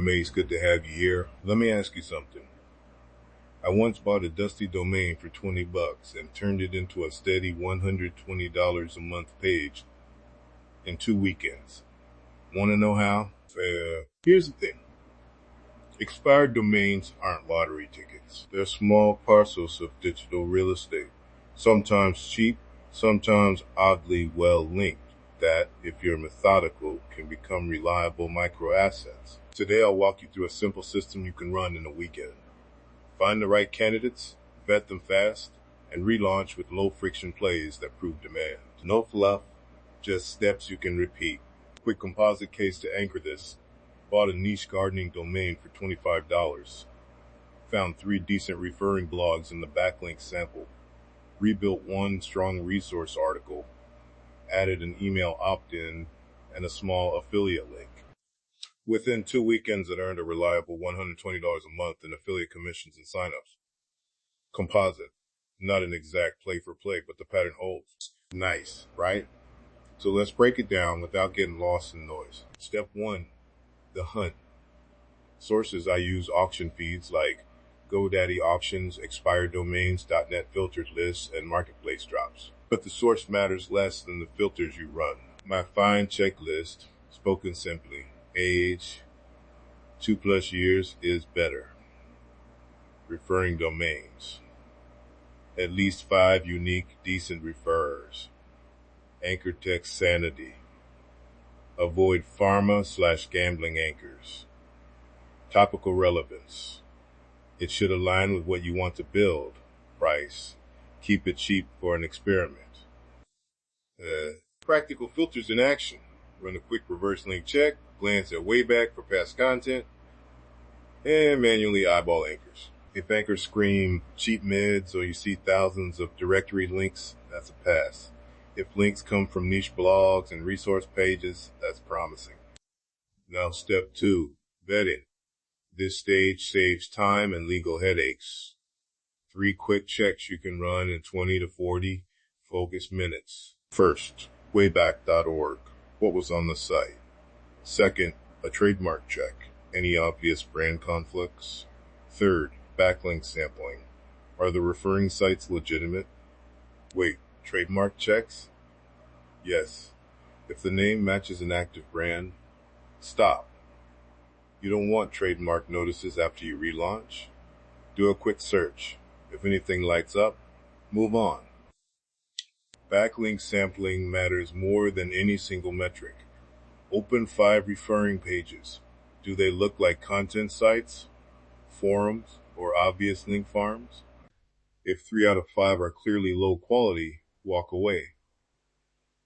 May, it's good to have you here. Let me ask you something. I once bought a dusty domain for $20 and turned it into a steady $120 a month page in 2 weekends. Want to know how? Here's the thing. Expired domains aren't lottery tickets. They're small parcels of digital real estate, sometimes cheap, sometimes oddly well linked, that, if you're methodical, can become reliable micro assets. Today I'll walk you through a simple system you can run in a weekend. Find the right candidates, vet them fast, and relaunch with low-friction plays that prove demand. No fluff, just steps you can repeat. Quick composite case to anchor this. Bought a niche gardening domain for $25. Found 3 decent referring blogs in the backlink sample. Rebuilt 1 strong resource article. Added an email opt-in and a small affiliate link. Within 2 weekends, it earned a reliable $120 a month in affiliate commissions and signups. Composite. Not an exact play for play, but the pattern holds. Nice, right? So let's break it down without getting lost in noise. Step 1. The hunt. Sources I use auction feeds like GoDaddy auctions, expired domains, .net filtered lists, and marketplace drops. But the source matters less than the filters you run. My fine checklist, spoken simply, age, 2+ years is better. Referring domains. At least 5 unique, decent referrers. Anchor text sanity. Avoid pharma/gambling anchors. Topical relevance. It should align with what you want to build. Price. Keep it cheap for an experiment. Practical filters in action. Run a quick reverse link check, glance at Wayback for past content, and manually eyeball anchors. If anchors scream cheap mids or you see thousands of directory links, that's a pass. If links come from niche blogs and resource pages, that's promising. Now step 2, vetting. This stage saves time and legal headaches. 3 quick checks you can run in 20 to 40 focused minutes. First, wayback.org. What was on the site? Second, a trademark check. Any obvious brand conflicts? Third, backlink sampling. Are the referring sites legitimate? Wait, trademark checks? Yes. If the name matches an active brand, stop. You don't want trademark notices after you relaunch. Do a quick search. If anything lights up, move on. Backlink sampling matters more than any single metric. Open 5 referring pages. Do they look like content sites, forums, or obvious link farms? If 3 out of 5 are clearly low quality, walk away.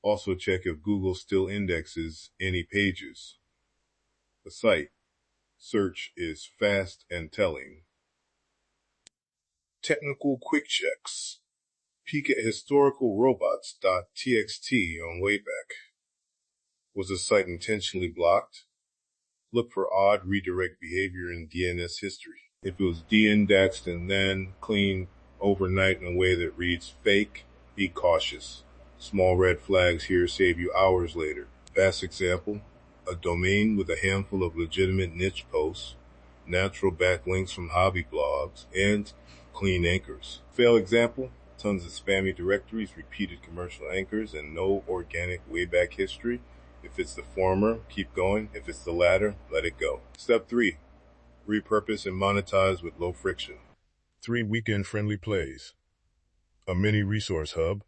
Also check if Google still indexes any pages. The site search is fast and telling. Technical quick checks. Peek at historicalrobots.txt on Wayback. Was the site intentionally blocked? Look for odd redirect behavior in DNS history. If it was de-indexed and then cleaned overnight in a way that reads fake, be cautious. Small red flags here save you hours later. Fast example, a domain with a handful of legitimate niche posts, natural backlinks from hobby blogs, and clean anchors. Fail example, tons of spammy directories, repeated commercial anchors, and no organic Wayback history. If it's the former, keep going. If it's the latter, let it go. Step 3, repurpose and monetize with low friction. 3 weekend-friendly plays. A mini resource hub,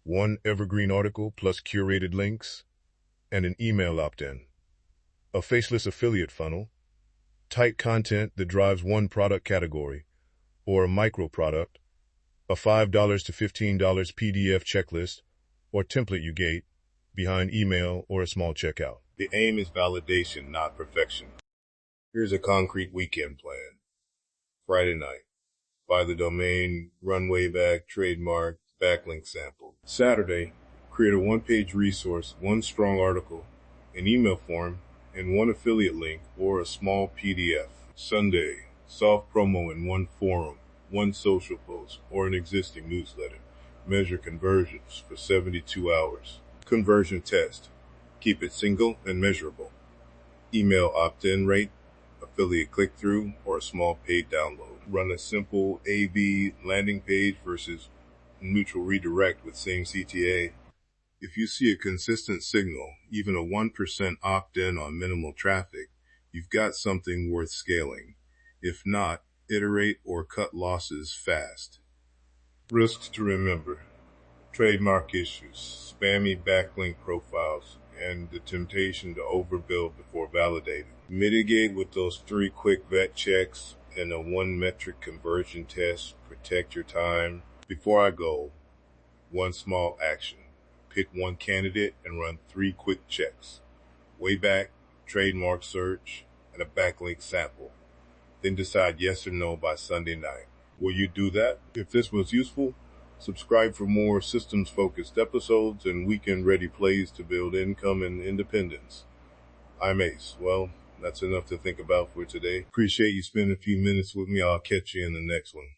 1 evergreen article plus curated links, and an email opt-in. A faceless affiliate funnel, tight content that drives 1 product category, or a micro product, a $5 to $15 PDF checklist, or template you gate, behind email or a small checkout. The aim is validation, not perfection. Here's a concrete weekend plan. Friday night. Buy the domain, run Wayback, trademark, backlink sample. Saturday, create a 1-page resource, 1 strong article, an email form, and 1 affiliate link or a small PDF. Sunday, soft promo in 1 forum, 1 social post, or an existing newsletter. Measure conversions for 72 hours. Conversion test. Keep it single and measurable. Email opt-in rate, affiliate click-through, or a small paid download. Run a simple A/B landing page versus neutral redirect with same CTA. If you see a consistent signal, even a 1% opt-in on minimal traffic, you've got something worth scaling. If not, iterate or cut losses fast. Risks to remember: trademark issues, spammy backlink profiles, and the temptation to overbuild before validating. Mitigate with those 3 quick vet checks and a 1 metric conversion test. Protect your time. Before I go, 1 small action. Pick 1 candidate and run 3 quick checks: wayback, trademark search, and a backlink sample. Then decide yes or no by Sunday night. Will you do that? If this was useful, subscribe for more systems-focused episodes and weekend-ready plays to build income and independence. I'm Ace. Well, that's enough to think about for today. Appreciate you spending a few minutes with me. I'll catch you in the next one.